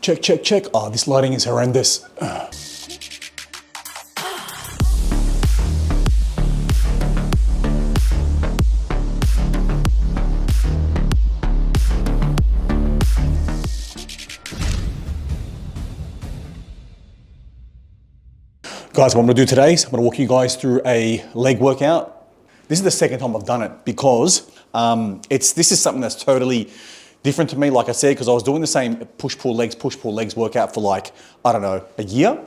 Check, check, check. Oh, this lighting is horrendous. Guys, what I'm gonna do today is I'm gonna walk you guys through a leg workout. This is the second time I've done it because this is something that's totally different to me, like I said, because I was doing the same push-pull legs workout for like, I don't know, a year.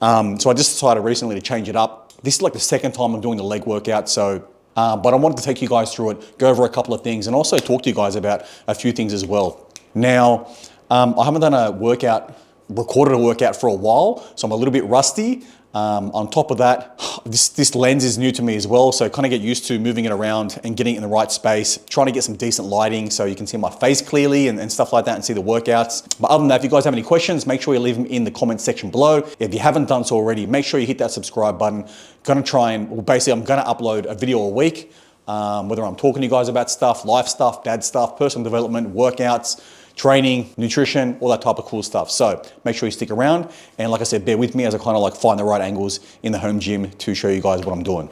So I just decided recently to change it up. This is like the second time I'm doing the leg workout, so, but I wanted to take you guys through it, go over a couple of things, and also talk to you guys about a few things as well. Now, I haven't done recorded a workout for a while, so I'm a little bit rusty. On top of that, this lens is new to me as well, so kind of get used to moving it around and getting it in the right space, trying to get some decent lighting so you can see my face clearly and stuff like that and see the workouts. But other than that, if you guys have any questions, make sure you leave them in the comment section below. If you haven't done so already, make sure you hit that subscribe button. I'm gonna upload a video a week, whether I'm talking to you guys about stuff, life stuff, dad stuff, personal development, workouts, training, nutrition, all that type of cool stuff. So make sure you stick around. And like I said, bear with me as I kind of like find the right angles in the home gym to show you guys what I'm doing.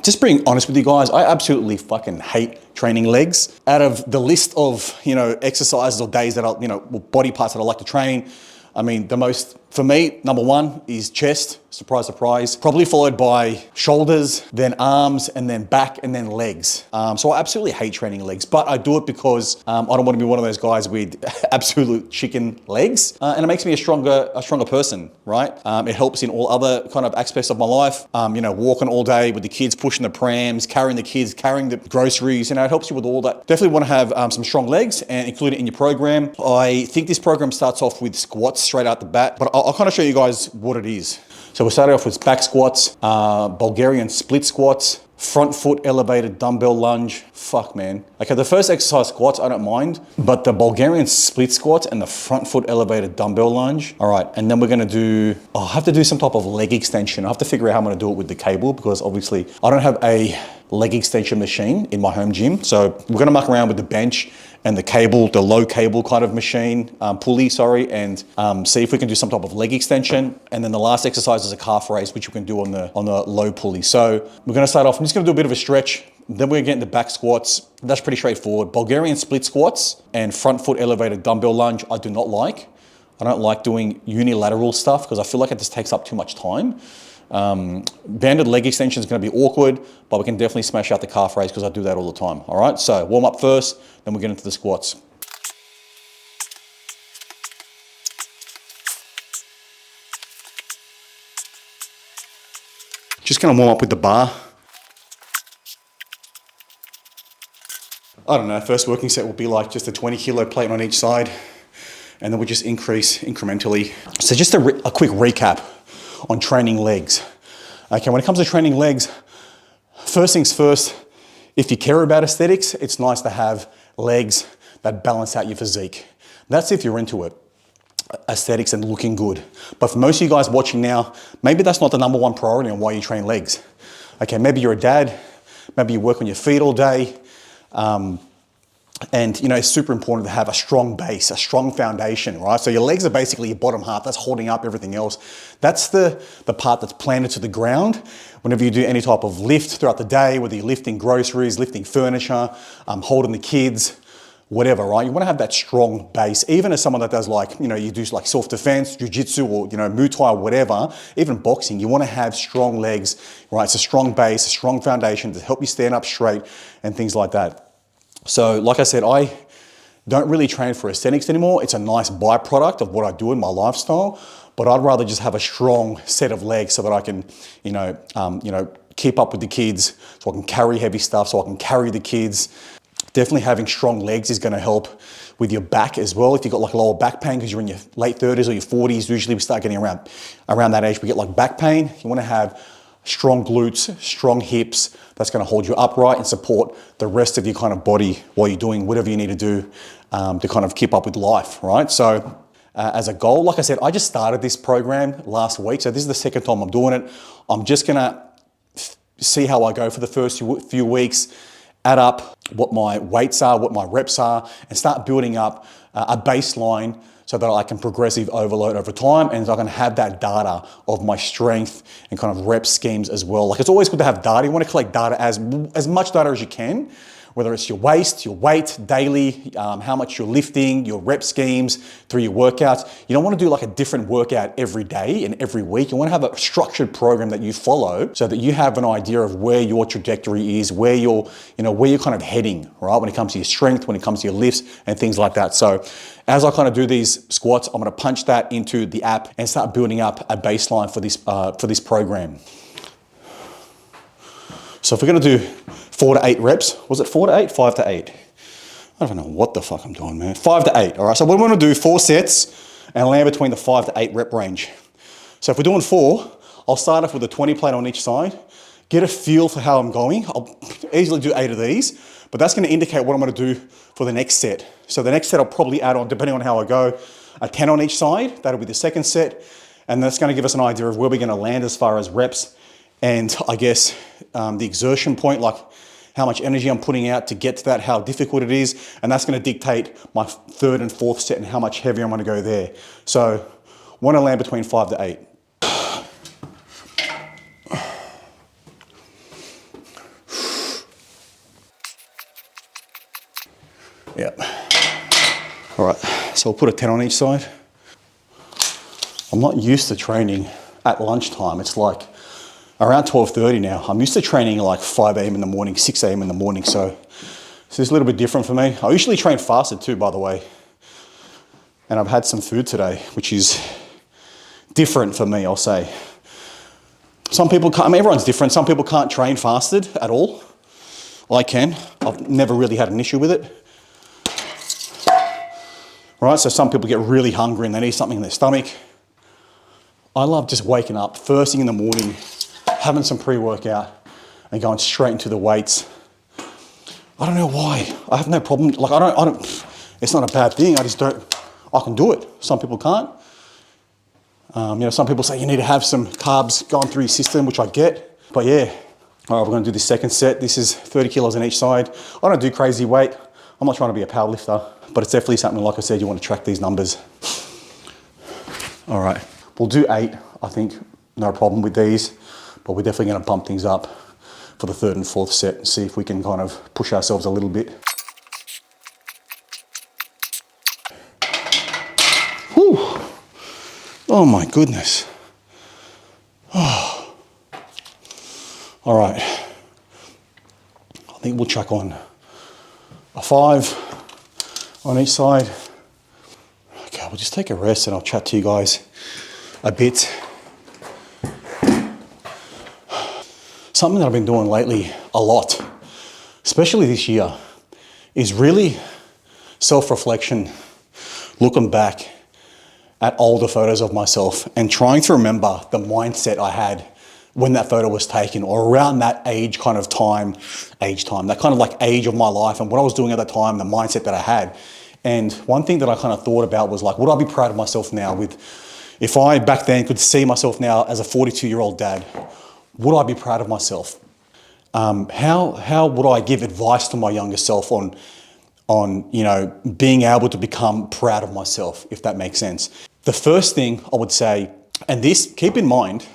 Just being honest with you guys, I absolutely fucking hate training legs. Out of the list of, exercises or days that body parts that I like to train, I mean, for me, number one is chest, surprise, surprise, probably followed by shoulders, then arms, and then back, and then legs. So I absolutely hate training legs, but I do it because I don't want to be one of those guys with absolute chicken legs. And it makes me a stronger person, right? It helps in all other kind of aspects of my life. Walking all day with the kids, pushing the prams, carrying the kids, carrying the groceries, it helps you with all that. Definitely want to have some strong legs and include it in your program. I think this program starts off with squats straight out the bat, but I'll kind of show you guys what it is. So we're starting off with back squats, Bulgarian split squats, front foot elevated dumbbell lunge. Fuck, man. Okay, the first exercise, squats, I don't mind, but the Bulgarian split squats and the front foot elevated dumbbell lunge. All right, and then we're gonna I have to do some type of leg extension. I have to figure out how I'm gonna do it with the cable because obviously I don't have a leg extension machine in my home gym. So we're gonna muck around with the bench and the cable, the low cable kind of machine, pulley, and see if we can do some type of leg extension. And then the last exercise is a calf raise, which we can do on the low pulley. So we're gonna start off, I'm just gonna do a bit of a stretch, then we're gonna get into back squats. That's pretty straightforward. Bulgarian split squats and front foot elevated dumbbell lunge, I do not like. I don't like doing unilateral stuff because I feel like it just takes up too much time. Banded leg extension is going to be awkward, but we can definitely smash out the calf raise because I do that all the time. All right, so warm up first, then we'll get into the squats. Just going to warm up with the bar. I don't know, first working set will be like just a 20 kilo plate on each side, and then we'll just increase incrementally. So just a quick recap on training legs. Okay, when it comes to training legs, first things first, if you care about aesthetics, it's nice to have legs that balance out your physique. That's if you're into it, aesthetics and looking good. But for most of you guys watching now, maybe that's not the number one priority on why you train legs. Okay, maybe you're a dad, maybe you work on your feet all day, and it's super important to have a strong base, a strong foundation, right? So your legs are basically your bottom half, that's holding up everything else. That's the part that's planted to the ground. Whenever you do any type of lift throughout the day, whether you're lifting groceries, lifting furniture, holding the kids, whatever, right? You wanna have that strong base. Even as someone that does you do like self-defense, jiu-jitsu or, Muay Thai, whatever, even boxing, you wanna have strong legs, right? It's a strong base, a strong foundation to help you stand up straight and things like that. So like I said, I don't really train for aesthetics anymore. It's a nice byproduct of what I do in my lifestyle, but I'd rather just have a strong set of legs so that I can, keep up with the kids, so I can carry heavy stuff, so I can carry the kids. Definitely having strong legs is gonna help with your back as well. If you've got like lower back pain because you're in your late 30s or your 40s, usually we start getting around that age, we get like back pain. You wanna have strong glutes, strong hips, that's gonna hold you upright and support the rest of your kind of body while you're doing whatever you need to do to kind of keep up with life, right? So as a goal, like I said, I just started this program last week, so this is the second time I'm doing it. I'm just gonna see how I go for the first few weeks, add up what my weights are, what my reps are, and start building up a baseline so that I can progressive overload over time, and so I can have that data of my strength and kind of rep schemes as well. Like, it's always good to have data. You want to collect data, as much data as you can, whether it's your waist, your weight daily, how much you're lifting, your rep schemes through your workouts. You don't want to do like a different workout every day and every week. You want to have a structured program that you follow so that you have an idea of where your trajectory is, where you're kind of heading, right? When it comes to your strength, when it comes to your lifts and things like that. So as I kind of do these squats, I'm going to punch that into the app and start building up a baseline for this program. So if we're going to do 4 to 8 reps, was it 4 to 8? 5 to 8. I don't know what the fuck I'm doing, man. 5 to 8, all right? So we want to do 4 sets and land between the 5 to 8 rep range. So if we're doing 4, I'll start off with a 20 plate on each side, get a feel for how I'm going. I'll easily do 8 of these, but that's going to indicate what I'm going to do for the next set. So the next set I'll probably add on, depending on how I go, a 10 on each side. That'll be the second set, and that's going to give us an idea of where we're going to land as far as reps, and I guess the exertion point, like how much energy I'm putting out to get to that, how difficult it is, and that's going to dictate my third and fourth set and how much heavier I'm going to go there. So want to land between 5 to 8. Yep. All right, so we'll put a 10 on each side. I'm not used to training at lunchtime. It's like around 12:30 now. I'm used to training like 5 a.m. in the morning, 6 a.m. in the morning. So this is a little bit different for me. I usually train fasted too, by the way. And I've had some food today, which is different for me, I'll say. Some people can't, I mean, everyone's different. Some people can't train fasted at all. I can. I've never really had an issue with it. Right, so some people get really hungry and they need something in their stomach. I love just waking up first thing in the morning, having some pre-workout and going straight into the weights. I don't know why. I have no problem. Like, I don't, it's not a bad thing. I can do it. Some people can't. Some people say you need to have some carbs going through your system, which I get. But yeah, all right, we're going to do this second set. This is 30 kilos on each side. I don't do crazy weight. I'm not trying to be a power lifter, but it's definitely something, like I said, you want to track these numbers. All right, we'll do 8, I think, no problem with these, but we're definitely going to bump things up for the third and fourth set and see if we can kind of push ourselves a little bit. Whew. Oh my goodness. Oh. All right, I think we'll chuck on a 5 on each side. Okay, we'll just take a rest and I'll chat to you guys a bit. Something that I've been doing lately a lot, especially this year, is really self-reflection, looking back at older photos of myself and trying to remember the mindset I had when that photo was taken, or around that age kind of time, that kind of like age of my life and what I was doing at that time, the mindset that I had. And one thing that I kind of thought about was like, would I be proud of myself now if I back then could see myself now as a 42-year-old dad, would I be proud of myself? How would I give advice to my younger self on being able to become proud of myself, if that makes sense? The first thing I would say, and this, keep in mind,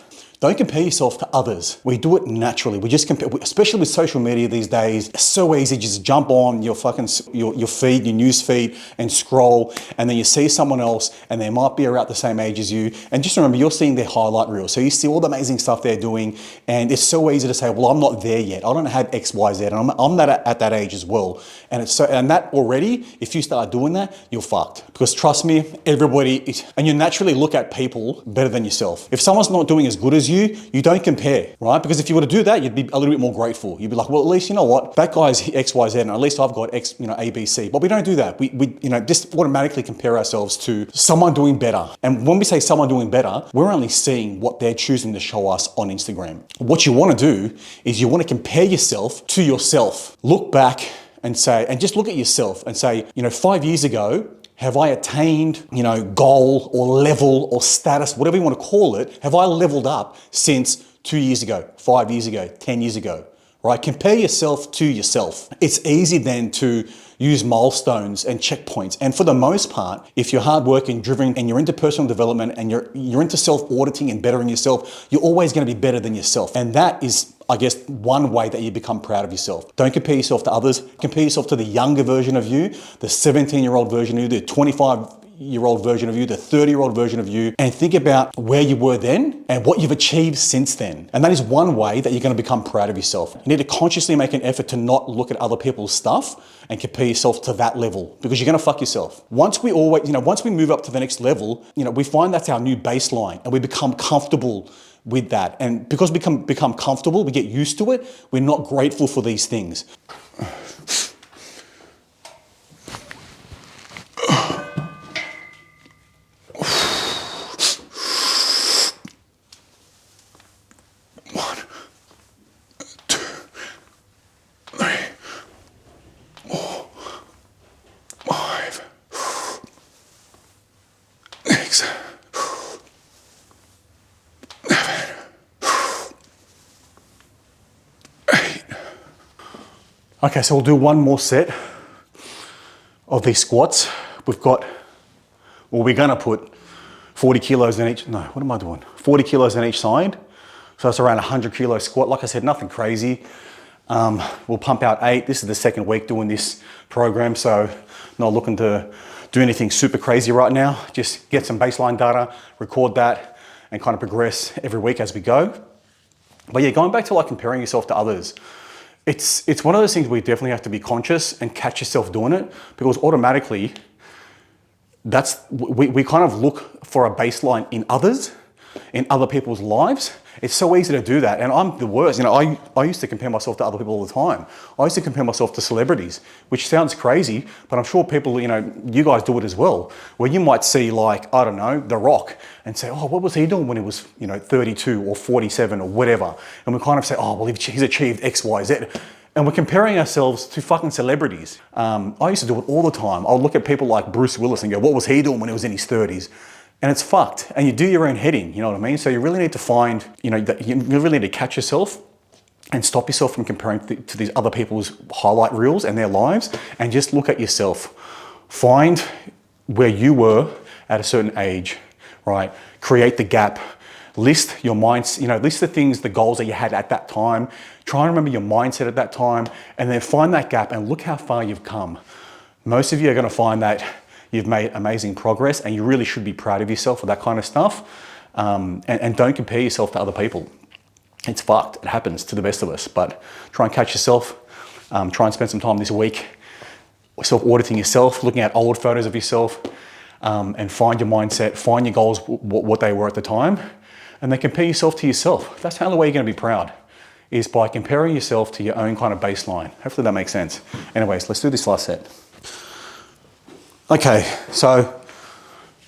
don't compare yourself to others. We do it naturally. We just compare, especially with social media these days. It's so easy to just jump on your feed, your news feed, and scroll, and then you see someone else, and they might be around the same age as you. And just remember, you're seeing their highlight reel. So you see all the amazing stuff they're doing, and it's so easy to say, well, I'm not there yet. I don't have X, Y, Z, and I'm at that age as well. And that already, if you start doing that, you're fucked. Because trust me, and you naturally look at people better than yourself. If someone's not doing as good as you don't compare, right? Because if you were to do that, you'd be a little bit more grateful. You'd be like, well, at least, you know what, that guy's X, Y, Z, and at least I've got X, A, B, C. But we don't do that. We just automatically compare ourselves to someone doing better. And when we say someone doing better, we're only seeing what they're choosing to show us on Instagram. What you want to do is you want to compare yourself to yourself. Look back and just look at yourself and say, 5 years ago, have I attained, goal or level or status, whatever you want to call it? Have I leveled up since 2 years ago, 5 years ago, 10 years ago, right? Compare yourself to yourself. It's easy then to use milestones and checkpoints. And for the most part, if you're hardworking, driven, and you're into personal development and you're into self-auditing and bettering yourself, you're always going to be better than yourself. And that is, I guess, one way that you become proud of yourself. Don't compare yourself to others. Compare yourself to the younger version of you, the 17-year-old version of you, the 25-year-old version of you, the 30-year-old version of you, and think about where you were then and what you've achieved since then. And that is one way that you're going to become proud of yourself. You need to consciously make an effort to not look at other people's stuff and compare yourself to that level, because you're going to fuck yourself. Once we move up to the next level, we find that's our new baseline and we become comfortable with that. And because we become comfortable, we get used to it, we're not grateful for these things. Okay, so we'll do one more set of these squats. We're gonna put 40 kilos in each, no, what am I doing? 40 kilos on each side. So that's around 100 kilo squat. Like I said, nothing crazy. We'll pump out 8. This is the second week doing this program, so not looking to do anything super crazy right now. Just get some baseline data, record that, and kind of progress every week as we go. But yeah, going back to like comparing yourself to others, it's one of those things where you definitely have to be conscious and catch yourself doing it, because automatically we kind of look for a baseline in others, in other people's lives. It's so easy to do that, and I'm the worst. I used to compare myself to other people all the time. I used to compare myself to celebrities, which sounds crazy, but I'm sure people, you guys do it as well, where you might see like, I don't know, The Rock, and say, oh, what was he doing when he was 32 or 47 or whatever, and we kind of say, oh, well, he's achieved X, Y, Z. And we're comparing ourselves to fucking celebrities. I used to do it all the time. I'll look at people like Bruce Willis and go, what was he doing when he was in his 30s? And it's fucked. And you do your own heading, you know what I mean? So you really need to find, you really need to catch yourself and stop yourself from comparing to these other people's highlight reels and their lives, and just look at yourself. Find where you were at a certain age, right? Create the gap. List your minds, list the things, the goals that you had at that time. Try and remember your mindset at that time, and then find that gap and look how far you've come. Most of you are going to find that you've made amazing progress, and you really should be proud of yourself for that kind of stuff. And don't compare yourself to other people. It's fucked. It happens to the best of us. But try and catch yourself. Try and spend some time this week self-auditing yourself, looking at old photos of yourself, and find your mindset, find your goals, what they were at the time, and then compare yourself to yourself. That's the only way you're going to be proud, is by comparing yourself to your own kind of baseline. Hopefully that makes sense. Anyways, let's do this last set. Okay, so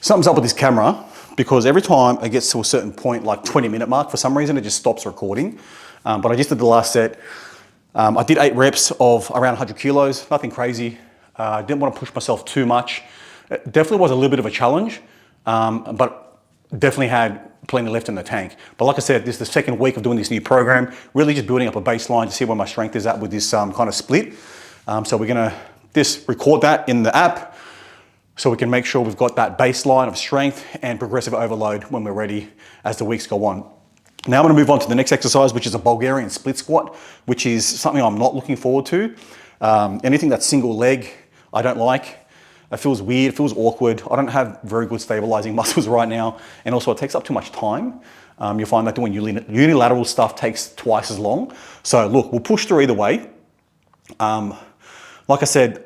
something's up with this camera, because every time it gets to a certain point, like 20-minute mark, for some reason it just stops recording. But I just did the last set. I did 8 reps of around 100 kilos, nothing crazy. I didn't want to push myself too much. It definitely was a little bit of a challenge, but definitely had plenty left in the tank. But like I said, this is the second week of doing this new program, really just building up a baseline to see where my strength is at with this kind of split. So we're gonna just record that in the app, so we can make sure we've got that baseline of strength and progressive overload when we're ready as the weeks go on. Now I'm going to move on to the next exercise, which is a Bulgarian split squat, which is something I'm not looking forward to. Anything that's single leg, I don't like. It feels weird, it feels awkward. I don't have very good stabilizing muscles right now. And also it takes up too much time. You'll find that doing unilateral stuff takes twice as long. So look, we'll push through either way. Like I said,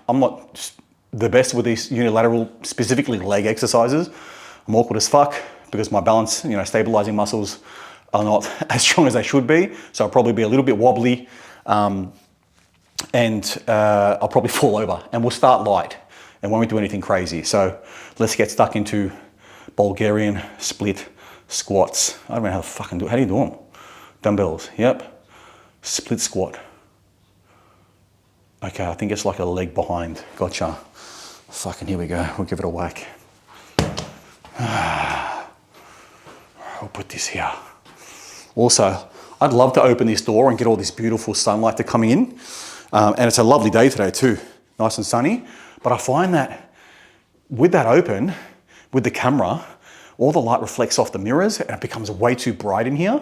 I'm not the best with these unilateral, specifically leg exercises. I'm awkward as fuck because my balance, stabilizing muscles are not as strong as they should be. So I'll probably be a little bit wobbly, and I'll probably fall over, and we'll start light and won't do anything crazy. So let's get stuck into Bulgarian split squats. I don't know how to fucking do it. How do you do them? Dumbbells, yep. Split squat. Okay, I think it's like a leg behind. Gotcha. Fucking here we go. We'll give it a whack. I'll put this here. Also, I'd love to open this door and get all this beautiful sunlight to coming in. And it's a lovely day today too, nice and sunny. But I find that with that open, with the camera, all the light reflects off the mirrors and it becomes way too bright in here.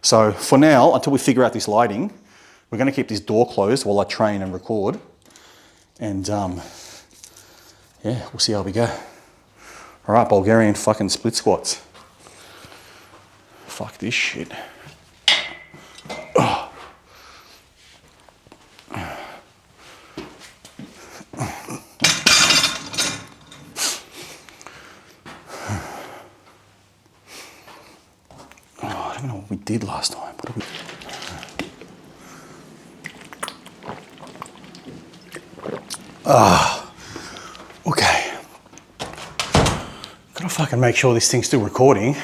So for now, until we figure out this lighting, we're gonna keep this door closed while I train and record. And yeah, we'll see how we go. All right, Bulgarian fucking split squats. Fuck this shit. Oh. I don't know what we did last time. What did we... Okay. Gotta fucking make sure this thing's still recording.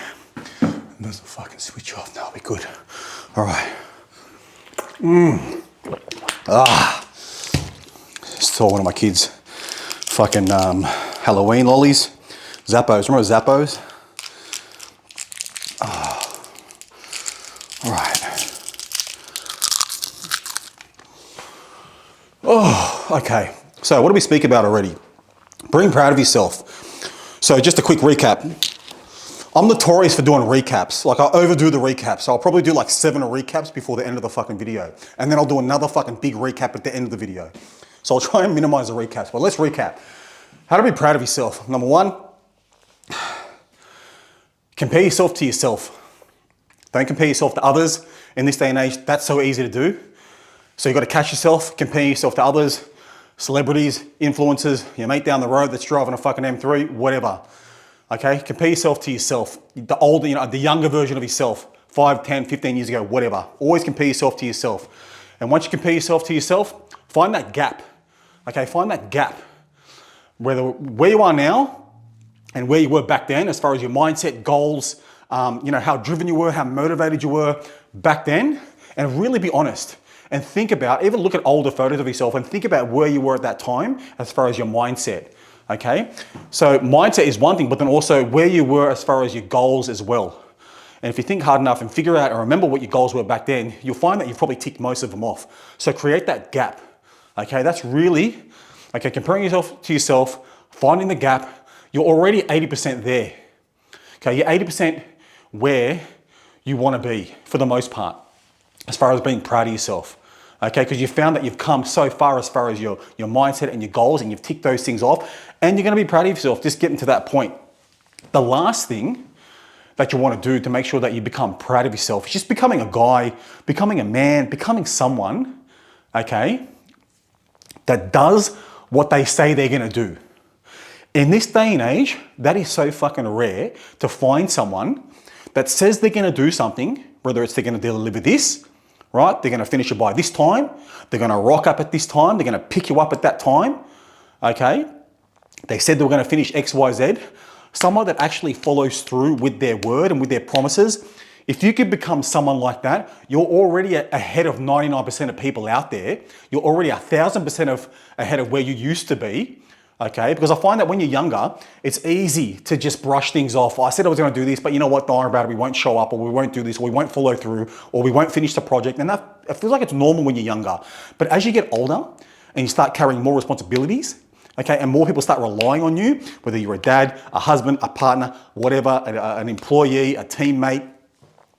It doesn't fucking switch off. Now we're good. All right. Saw one of my kids fucking Halloween lollies. Zappos. Remember Zappos? All right. Oh, okay. So what did we speak about already? Being proud of yourself. So just a quick recap. I'm notorious for doing recaps. Like I overdo the recaps. So I'll probably do like 7 recaps before the end of the fucking video. And then I'll do another fucking big recap at the end of the video. So I'll try and minimize the recaps, but let's recap. How to be proud of yourself. Number 1, compare yourself to yourself. Don't compare yourself to others. In this day and age, that's so easy to do. So you've got to catch yourself, compare yourself to others, celebrities, influencers, your mate down the road that's driving a fucking M3, whatever. Okay, compare yourself to yourself. The older, the younger version of yourself, 5, 10, 15 years ago, whatever. Always compare yourself to yourself. And once you compare yourself to yourself, find that gap. Okay, find that gap. Where you are now and where you were back then, as far as your mindset, goals, how driven you were, how motivated you were back then, and really be honest. And think about, even look at older photos of yourself and think about where you were at that time as far as your mindset, okay? So mindset is one thing, but then also where you were as far as your goals as well. And if you think hard enough and figure out and remember what your goals were back then, you'll find that you've probably ticked most of them off. So create that gap, okay? That's really, okay, comparing yourself to yourself, finding the gap, you're already 80% there. Okay, you're 80% where you want to be for the most part, as far as being proud of yourself. Okay, because you found that you've come so far as your mindset and your goals, and you've ticked those things off, and you're going to be proud of yourself, just getting to that point. The last thing that you want to do to make sure that you become proud of yourself is just becoming a guy, becoming a man, becoming someone, okay, that does what they say they're going to do. In this day and age, that is so fucking rare to find someone that says they're going to do something, whether it's they're going to deliver this, right? They're going to finish it by this time. They're going to rock up at this time. They're going to pick you up at that time, okay? They said they were going to finish X, Y, Z. Someone that actually follows through with their word and with their promises. If you could become someone like that, you're already ahead of 99% of people out there. You're already 1,000% ahead of where you used to be. Okay, because I find that when you're younger, it's easy to just brush things off. I said I was going to do this, but you know what, don't worry about it. We won't show up, or we won't do this, or we won't follow through, or we won't finish the project. And that, it feels like it's normal when you're younger. But as you get older and you start carrying more responsibilities, okay, and more people start relying on you, whether you're a dad, a husband, a partner, whatever, an employee, a teammate,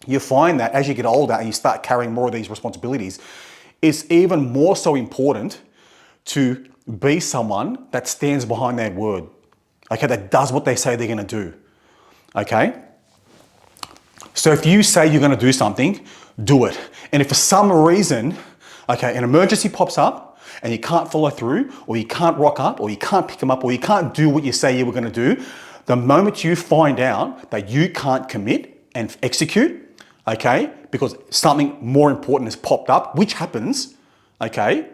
you find that as you get older and you start carrying more of these responsibilities, it's even more so important to be someone that stands behind their word, okay, that does what they say they're going to do, okay? So if you say you're going to do something, do it. And if for some reason, okay, an emergency pops up and you can't follow through, or you can't rock up, or you can't pick them up, or you can't do what you say you were going to do, the moment you find out that you can't commit and execute, okay, because something more important has popped up, which happens, okay,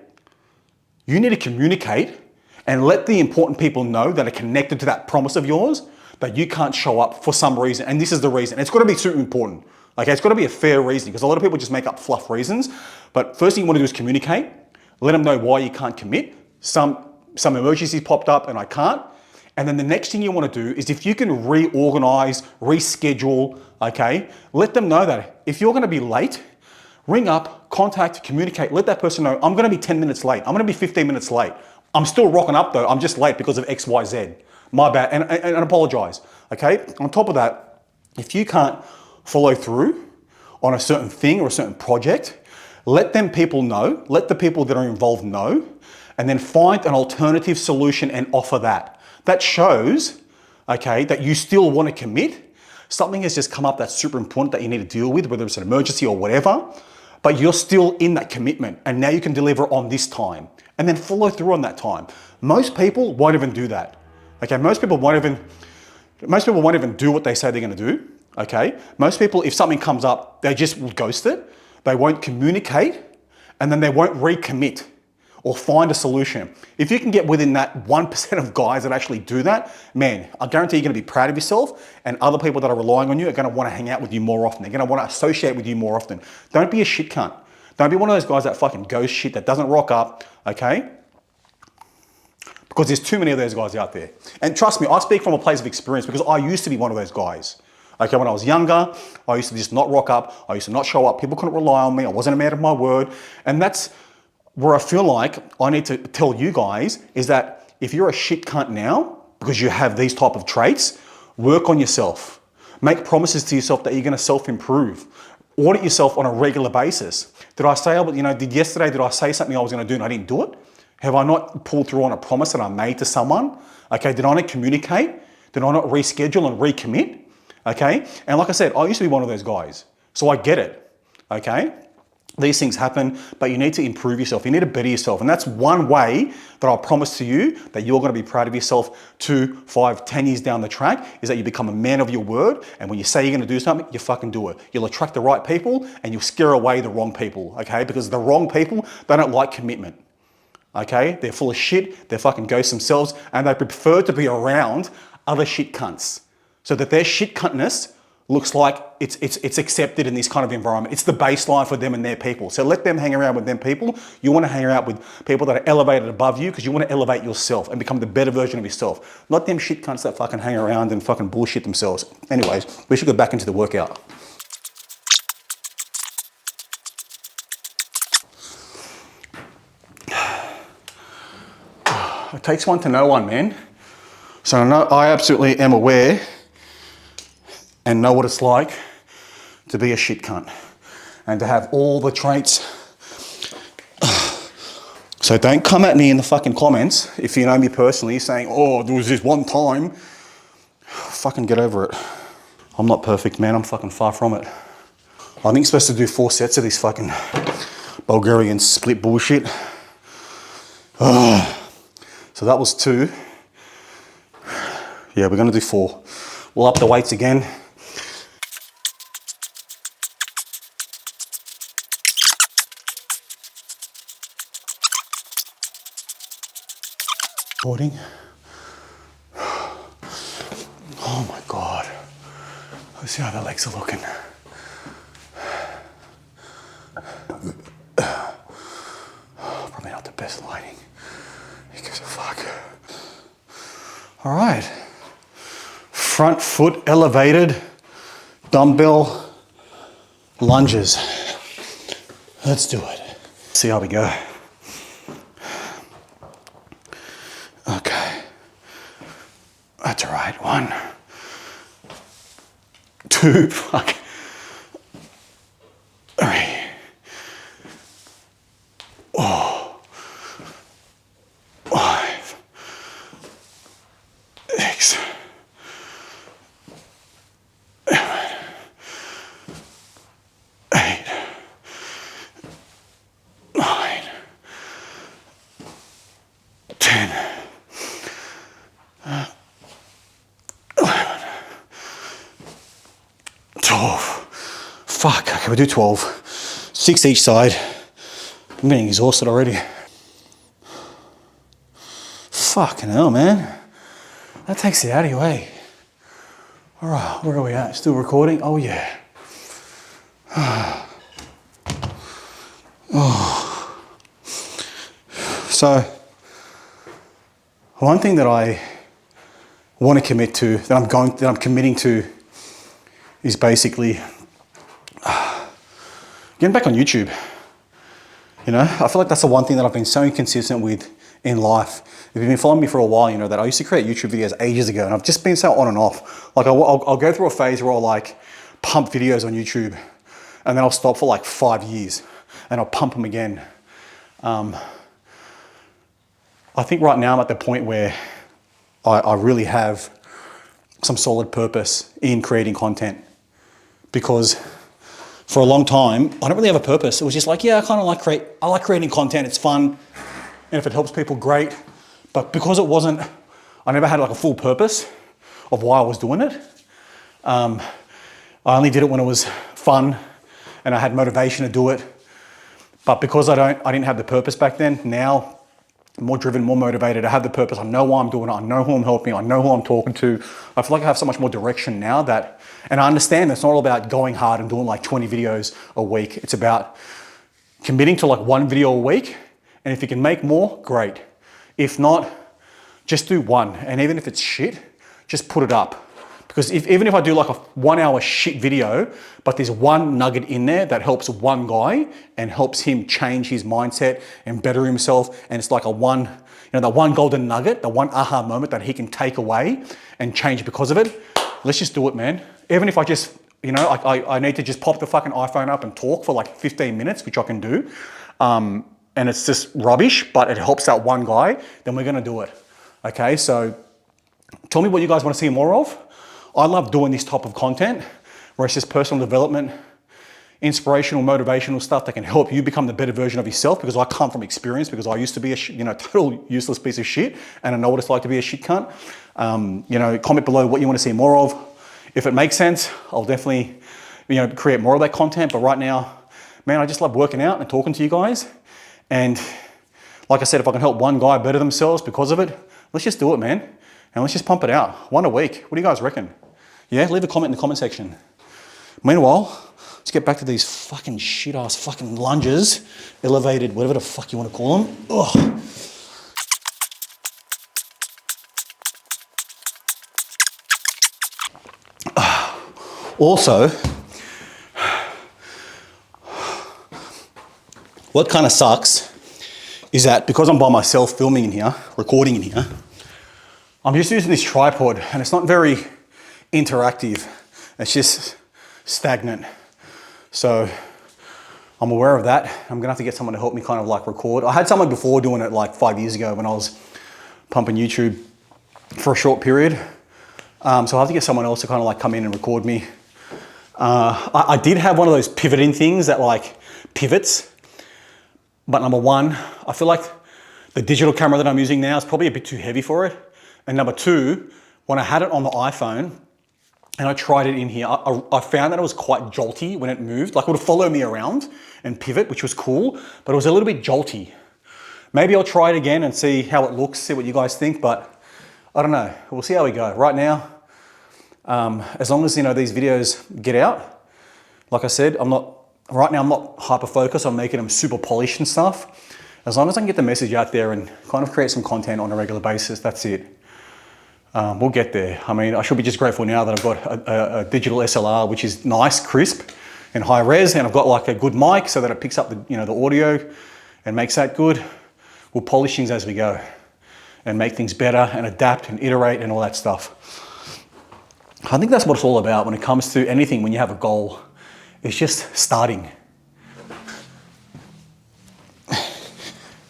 you need to communicate and let the important people know that are connected to that promise of yours that you can't show up for some reason. And this is the reason. It's got to be super important. Okay, it's got to be a fair reason, because a lot of people just make up fluff reasons. But first thing you want to do is communicate. Let them know why you can't commit. Some emergencies popped up and I can't. And then the next thing you want to do is, if you can reorganize, reschedule, okay, let them know that if you're going to be late, Ring up, contact, communicate, let that person know, I'm gonna be 10 minutes late, I'm gonna be 15 minutes late. I'm still rocking up though, I'm just late because of X, Y, Z. My bad, and apologize, okay? On top of that, if you can't follow through on a certain thing or a certain project, let them people know, let the people that are involved know, and then find an alternative solution and offer that. That shows, okay, that you still want to commit. Something has just come up that's super important that you need to deal with, whether it's an emergency or whatever, but you're still in that commitment and now you can deliver on this time and then follow through on that time. Most people won't even do that. Okay, most people won't even do what they say they're gonna do. Okay, most people, if something comes up, they just will ghost it. They won't communicate and then they won't recommit or find a solution. If you can get within that 1% of guys that actually do that, man, I guarantee you're gonna be proud of yourself, and other people that are relying on you are gonna wanna hang out with you more often. They're gonna wanna associate with you more often. Don't be a shit cunt. Don't be one of those guys that fucking ghost shit, that doesn't rock up, okay? Because there's too many of those guys out there. And trust me, I speak from a place of experience because I used to be one of those guys. Okay, when I was younger, I used to just not rock up. I used to not show up. People couldn't rely on me. I wasn't a man of my word. And that's where I feel like I need to tell you guys is that if you're a shit cunt now, because you have these type of traits, work on yourself. Make promises to yourself that you're gonna self-improve. Audit yourself on a regular basis. Did I say, did I say something I was gonna do and I didn't do it? Have I not pulled through on a promise that I made to someone? Okay, did I not communicate? Did I not reschedule and recommit? Okay, and like I said, I used to be one of those guys, so I get it, okay? These things happen, but you need to improve yourself. You need to better yourself. And that's one way that I'll promise to you that you're gonna be proud of yourself 2, 5, 10 years down the track, is that you become a man of your word. And when you say you're gonna do something, you fucking do it. You'll attract the right people and you'll scare away the wrong people, okay? Because the wrong people, they don't like commitment, okay? They're full of shit, they're fucking ghosts themselves, and they prefer to be around other shit cunts so that their shit cuntness looks like it's accepted in this kind of environment. It's the baseline for them and their people. So let them hang around with them people. You want to hang out with people that are elevated above you because you want to elevate yourself and become the better version of yourself. Not them shit cunts that fucking hang around and fucking bullshit themselves. Anyways, we should go back into the workout. It takes one to know one, man. So I absolutely am aware and know what it's like to be a shit cunt and to have all the traits. So don't come at me in the fucking comments if you know me personally saying, oh, there was this one time. Fucking get over it. I'm not perfect, man. I'm fucking far from it. I think you're supposed to do 4 sets of this fucking Bulgarian split bullshit. So that was 2. Yeah, we're gonna do 4. We'll up the weights again. Recording. Oh my God. Let's see how the legs are looking. Probably not the best lighting. Who gives a fuck? All right. Front foot elevated dumbbell lunges. Let's do it. See how we go. Okay. That's all right. 1, 2, fuck. 3. Oh. 5. 6. 7. 8. 9. 10. 11. 12. Fuck, okay, we'll do 12. 6 each side. I'm getting exhausted already. Fucking hell, man. That takes it out of your way. All right, where are we at? Still recording? Oh, yeah. Oh. So, one thing that I want to commit to, that I'm committing to, is basically Getting back on YouTube. You know, I feel like that's the one thing that I've been so inconsistent with in life. If you've been following me for a while, you know that I used to create YouTube videos ages ago, and I've just been so on and off. Like I'll go through a phase where I'll like pump videos on YouTube, and then I'll stop for like 5 years, and I'll pump them again. I think right now I'm at the point where I really have some solid purpose in creating content, because for a long time, I don't really have a purpose. It was just like, yeah, I like creating content, it's fun. And if it helps people, great. But because I never had like a full purpose of why I was doing it. I only did it when it was fun and I had motivation to do it. But because I didn't have the purpose back then, now I'm more driven, more motivated. I have the purpose. I know why I'm doing it. I know who I'm helping. I know who I'm talking to. I feel like I have so much more direction now and I understand it's not all about going hard and doing like 20 videos a week. It's about committing to like one video a week. And if you can make more, great. If not, just do one. And even if it's shit, just put it up. Because even if I do like a 1 hour shit video, but there's one nugget in there that helps one guy and helps him change his mindset and better himself. And it's like that one golden nugget, the one aha moment that he can take away and change because of it. Let's just do it, man. Even if I just, you know, I need to just pop the fucking iPhone up and talk for like 15 minutes, which I can do. And it's just rubbish, but it helps out one guy, then we're gonna do it. Okay, so tell me what you guys wanna see more of. I love doing this type of content where it's just personal development, inspirational, motivational stuff that can help you become the better version of yourself, because I come from experience, because I used to be a total useless piece of shit, and I know what it's like to be a shit cunt. You know, comment below what you wanna see more of. If it makes sense, I'll definitely, create more of that content. But right now, man, I just love working out and talking to you guys. And like I said, if I can help one guy better themselves because of it, let's just do it, man. And let's just pump it out. One a week. What do you guys reckon? Yeah, leave a comment in the comment section. Meanwhile, let's get back to these fucking shit-ass fucking lunges, elevated, whatever the fuck you want to call them. Ugh. Also, what kind of sucks is that because I'm by myself filming in here, recording in here, I'm just using this tripod and it's not very interactive. It's just stagnant. So I'm aware of that. I'm gonna have to get someone to help me kind of like record. I had someone before doing it like 5 years ago when I was pumping YouTube for a short period. So I'll have to get someone else to kind of like come in and record me. I did have one of those pivoting things that like pivots. But number one, I feel like the digital camera that I'm using now is probably a bit too heavy for it. And number two, when I had it on the iPhone and I tried it in here, I found that it was quite jolty when it moved. Like it would follow me around and pivot, which was cool, but it was a little bit jolty. Maybe I'll try it again and see how it looks, see what you guys think, but I don't know. We'll see how we go. Right now, as long as these videos get out, like I said, right now I'm not hyper focused on making them super polished and stuff. As long as I can get the message out there and kind of create some content on a regular basis, that's it. We'll get there. I mean, I should be just grateful now that I've got a digital SLR, which is nice, crisp, and high res, and I've got like a good mic so that it picks up the audio and makes that good. We'll polish things as we go and make things better and adapt and iterate and all that stuff. I think that's what it's all about when it comes to anything. When you have a goal, it's just starting.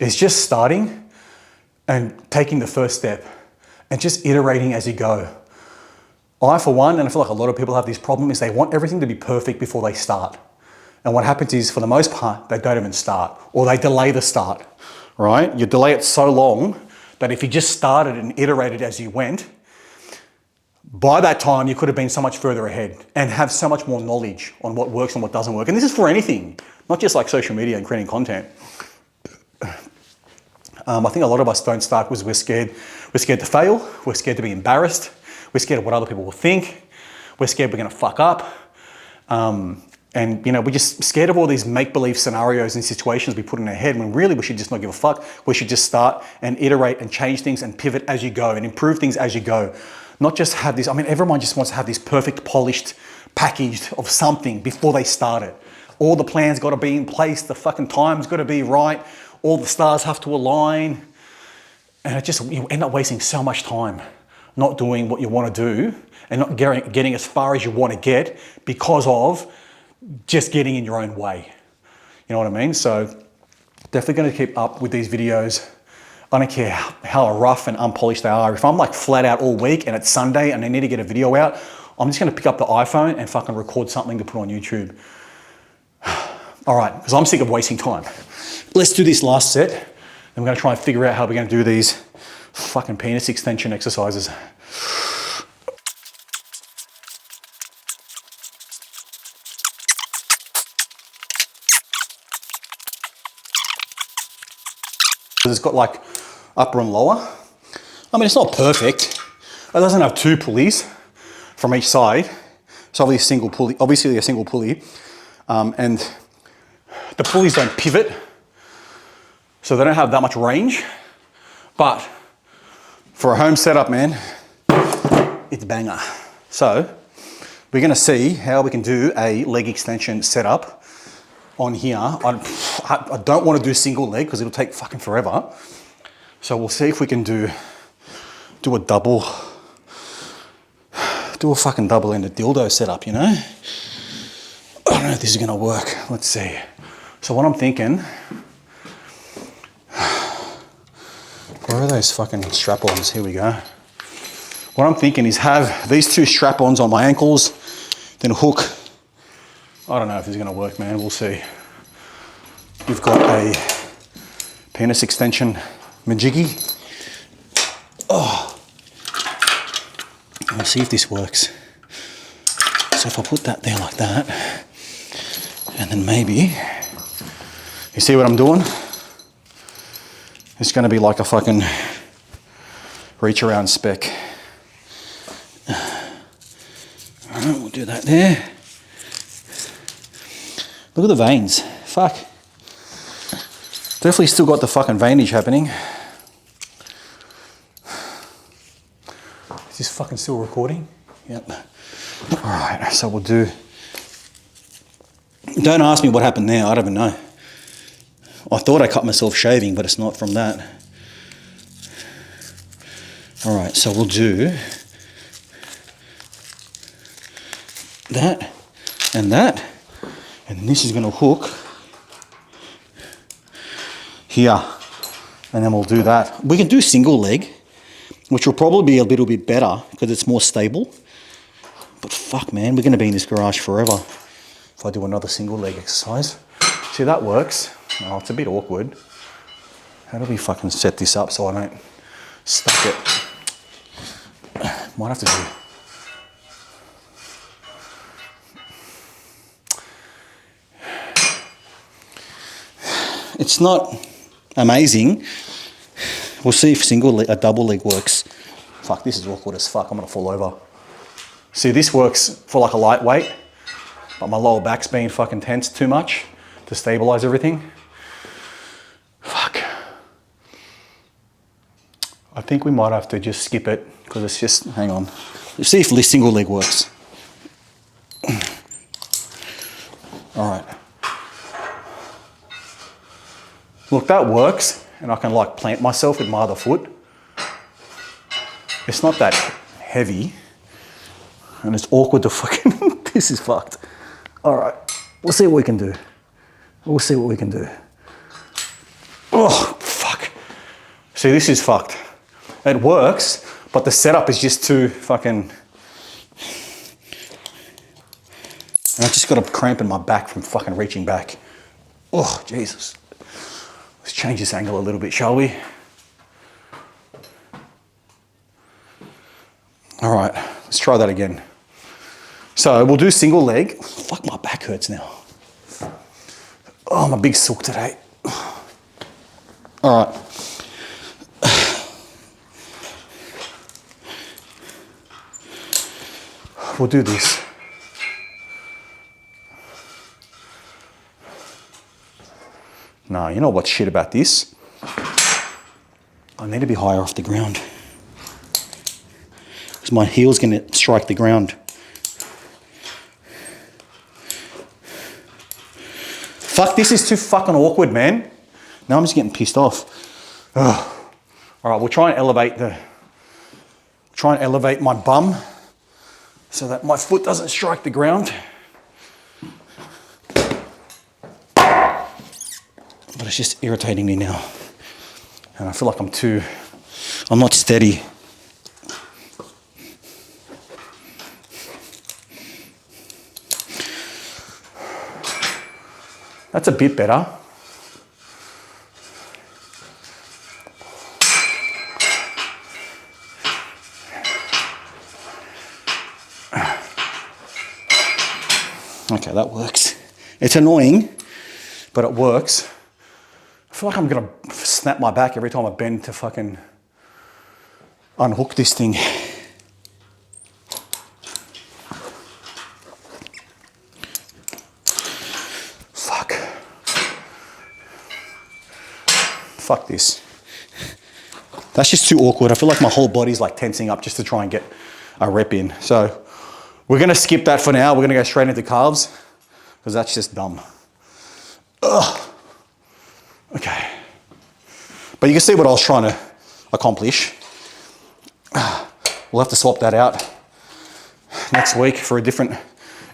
It's just starting and taking the first step and just iterating as you go. I, for one, and I feel like a lot of people have this problem, is they want everything to be perfect before they start. And what happens is, for the most part, they don't even start, or they delay the start, right? You delay it so long that if you just started and iterated as you went, by that time, you could have been so much further ahead and have so much more knowledge on what works and what doesn't work. And this is for anything, not just like social media and creating content. I think a lot of us don't start because we're scared. We're scared to fail. We're scared to be embarrassed. We're scared of what other people will think. We're scared we're going to fuck up. And we're just scared of all these make-believe scenarios and situations we put in our head, when really we should just not give a fuck. We should just start and iterate and change things and pivot as you go and improve things as you go. Not just have this, everyone just wants to have this perfect, polished package of something before they start it. All the plans got to be in place. The fucking time's got to be right. All the stars have to align. And it just, you end up wasting so much time not doing what you want to do and not getting as far as you want to get because of just getting in your own way. You know what I mean? So definitely going to keep up with these videos. I don't care how rough and unpolished they are. If I'm like flat out all week and it's Sunday and I need to get a video out, I'm just going to pick up the iPhone and fucking record something to put on YouTube. All right, because I'm sick of wasting time. Let's do this last set. Then we're going to try and figure out how we're going to do these fucking penis extension exercises. It's got like upper and lower. I mean, it's not perfect. It doesn't have two pulleys from each side. It's obviously a single pulley. And the pulleys don't pivot, so they don't have that much range. But for a home setup, man, it's banger. So we're gonna see how we can do a leg extension setup on here. I don't want to do single leg because it'll take fucking forever. So we'll see if we can do a double, do a fucking double-ended dildo setup, you know? I don't know if this is gonna work. Let's see. So what I'm thinking, where are those fucking strap-ons? Here we go. What I'm thinking is have these two strap-ons on my ankles, then hook. I don't know if this is gonna work, man. We'll see. We've got a penis extension majiggy. Oh, let's see if this works. So if I put that there like that, and then maybe, you see what I'm doing? It's gonna be like a fucking reach around spec. All right, we'll do that there. Look at the veins, fuck. Definitely still got the fucking veinage happening. Is this fucking still recording? Yep. All right, so we'll do, don't ask me what happened there, I don't even know. I thought I cut myself shaving, but it's not from that. All right, so we'll do that, and this is gonna hook here, and then we'll do that. We can do single leg, which will probably be a little bit better because it's more stable. But fuck, man, we're gonna be in this garage forever if I do another single leg exercise. See, that works. Oh, it's a bit awkward. How do we fucking set this up so I don't stuck it? Might have to do. It's not amazing. We'll see if a double leg works. Fuck, this is awkward as fuck. I'm gonna fall over. See, this works for like a lightweight, but my lower back's being fucking tense too much to stabilize everything. Fuck. I think we might have to just skip it because it's just, hang on. Let's see if this single leg works. All right. Look, that works, and I can like plant myself with my other foot. It's not that heavy, and it's awkward to fucking, this is fucked. All right, we'll see what we can do. We'll see what we can do. Oh, fuck. See, this is fucked. It works, but the setup is just too fucking, and I just got a cramp in my back from fucking reaching back. Oh, Jesus. Let's change this angle a little bit, shall we? All right, let's try that again. So we'll do single leg. Fuck, my back hurts now. Oh, I'm a big sook today. All right. We'll do this. No, you know what's shit about this? I need to be higher off the ground. Because my heel's gonna strike the ground. Fuck, this is too fucking awkward, man. Now I'm just getting pissed off. Ugh. All right, we'll try and elevate my bum so that my foot doesn't strike the ground. But it's just irritating me now. And I feel like I'm not steady. That's a bit better. Okay, that works. It's annoying, but it works. I feel like I'm gonna snap my back every time I bend to fucking unhook this thing. Fuck this. That's just too awkward. I feel like my whole body's like tensing up just to try and get a rep in. So we're gonna skip that for now. We're gonna go straight into calves because that's just dumb. Ugh. Okay. But you can see what I was trying to accomplish. We'll have to swap that out next week for a different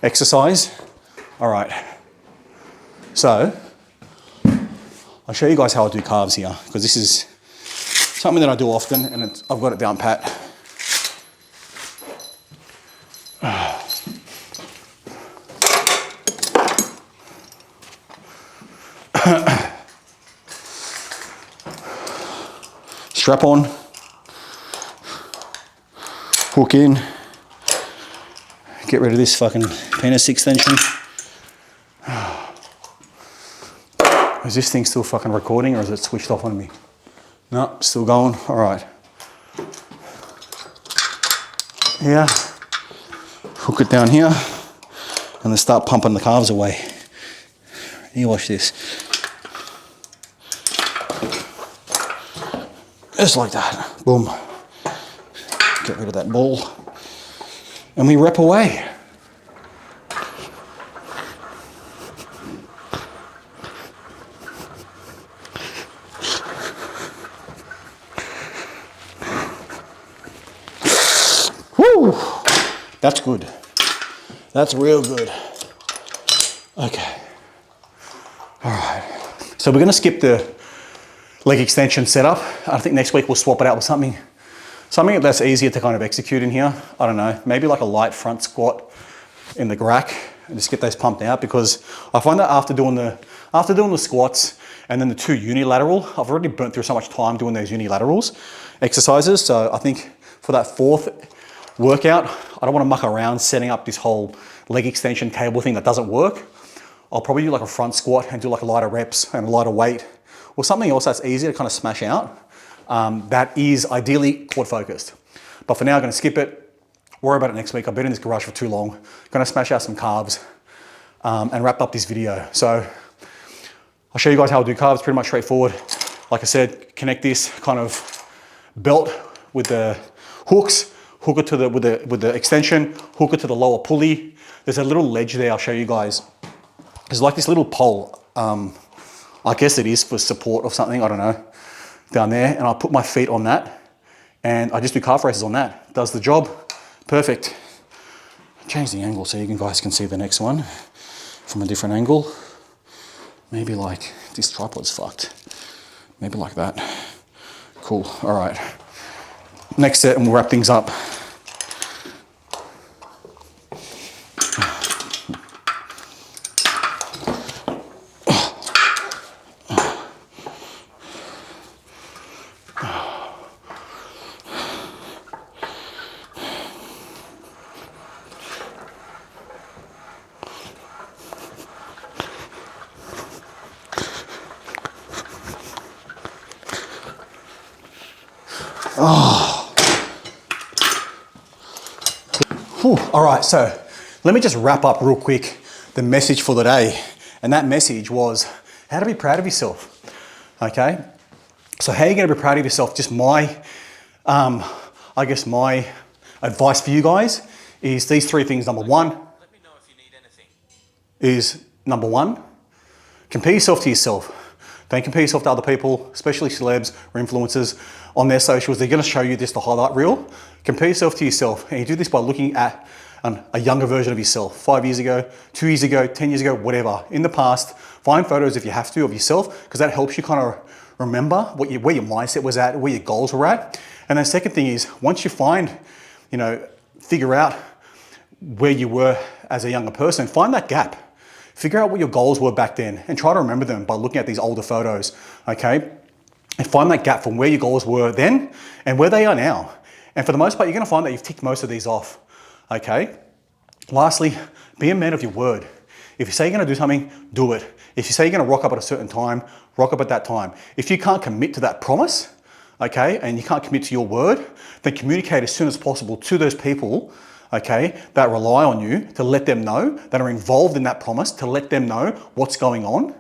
exercise. All right. So I'll show you guys how I do calves here, because this is something that I do often and I've got it down pat. Strap on, hook in, get rid of this fucking penis extension. Is this thing still fucking recording or is it switched off on me? No, still going. All right. Yeah. Hook it down here and then start pumping the calves away. You watch this. Just like that. Boom. Get rid of that ball. And we rep away. That's good. That's real good. Okay. All right. So we're going to skip the leg extension setup. I think next week we'll swap it out with something that's easier to kind of execute in here. I don't know, maybe like a light front squat in the rack and just get those pumped out, because I find that after doing the squats and then the 2 unilateral, I've already burnt through so much time doing those unilaterals exercises. So I think for that 4th workout, I don't want to muck around setting up this whole leg extension cable thing that doesn't work. I'll probably do like a front squat and do like a lighter reps and a lighter weight, or something else that's easy to kind of smash out. That is ideally quad focused. But for now, I'm going to skip it. Worry about it next week. I've been in this garage for too long. Going to smash out some calves and wrap up this video. So I'll show you guys how I do calves. Pretty much straightforward. Like I said, connect this kind of belt with the hooks. Hook it to with the extension, hook it to the lower pulley. There's a little ledge there, I'll show you guys. There's like this little pole. I guess it is for support or something, I don't know, down there. And I'll put my feet on that and I just do calf raises on that. Does the job, perfect. Change the angle so you guys can see the next one from a different angle. Maybe like, this tripod's fucked. Maybe like that. Cool, all right. Next set and we'll wrap things up. All right, so let me just wrap up real quick the message for the day. And that message was how to be proud of yourself, okay? So how are you gonna be proud of yourself? Just my, I guess my advice for you guys is these 3 things. Number 1 Let me know if you need anything. is, number 1, Compare yourself to yourself. Don't compare yourself to other people, especially celebs or influencers on their socials. They're going to show you this, the highlight reel. Compare yourself to yourself. And you do this by looking at a younger version of yourself, 5 years ago, 2 years ago, 10 years ago, whatever. In the past, find photos if you have to of yourself, because that helps you kind of remember where your mindset was at, where your goals were at. And then second thing is, once you find, figure out where you were as a younger person, find that gap. Figure out what your goals were back then and try to remember them by looking at these older photos, okay? And find that gap from where your goals were then and where they are now. And for the most part, you're gonna find that you've ticked most of these off, okay? Lastly, be a man of your word. If you say you're gonna do something, do it. If you say you're gonna rock up at a certain time, rock up at that time. If you can't commit to that promise, okay, and you can't commit to your word, then communicate as soon as possible to those people, okay, that rely on you, to let them know, that are involved in that promise, to let them know what's going on,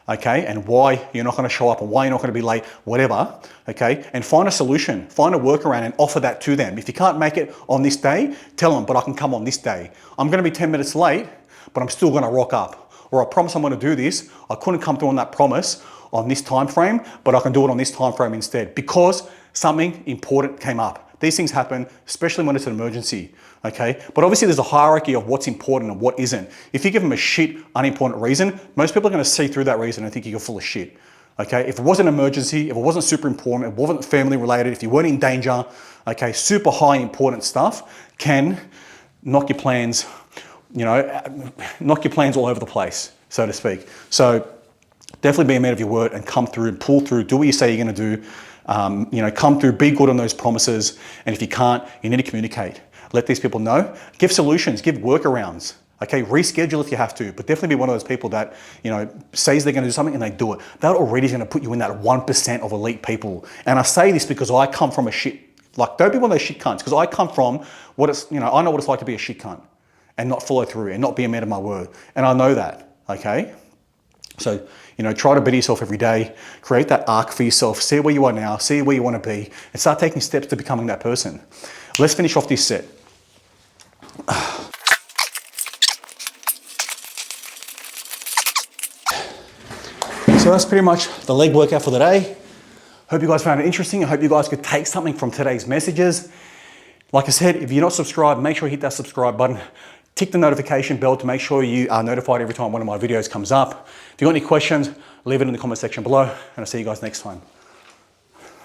okay, and why you're not going to show up and why you're not going to be late, whatever, okay, and find a solution, find a workaround and offer that to them. If you can't make it on this day, tell them, but I can come on this day. I'm going to be 10 minutes late, but I'm still going to rock up. Or I promise I'm going to do this. I couldn't come through on that promise on this time frame, but I can do it on this time frame instead because something important came up. These things happen, especially when it's an emergency, okay? But obviously there's a hierarchy of what's important and what isn't. If you give them a shit, unimportant reason, most people are gonna see through that reason and think you're full of shit, okay? If it wasn't an emergency, if it wasn't super important, it wasn't family related, if you weren't in danger, okay, super high important stuff can knock your plans, knock your plans all over the place, so to speak. So definitely be a man of your word and come through and pull through, do what you say you're gonna do. Come through, be good on those promises. And if you can't, you need to communicate. Let these people know. Give solutions, give workarounds. Okay, reschedule if you have to, but definitely be one of those people that, says they're gonna do something and they do it. That already is gonna put you in that 1% of elite people. And I say this because I come from a shit, don't be one of those shit cunts, because I come from I know what it's like to be a shit cunt and not follow through and not be a man of my word. And I know that, okay? So, try to better yourself every day, create that arc for yourself, see where you are now, see where you want to be, and start taking steps to becoming that person. Let's finish off this set. So that's pretty much the leg workout for the day. Hope you guys found it interesting. I hope you guys could take something from today's messages. Like I said, if you're not subscribed, make sure you hit that subscribe button. Tick the notification bell to make sure you are notified every time one of my videos comes up. If you've got any questions, leave it in the comment section below, and I'll see you guys next time.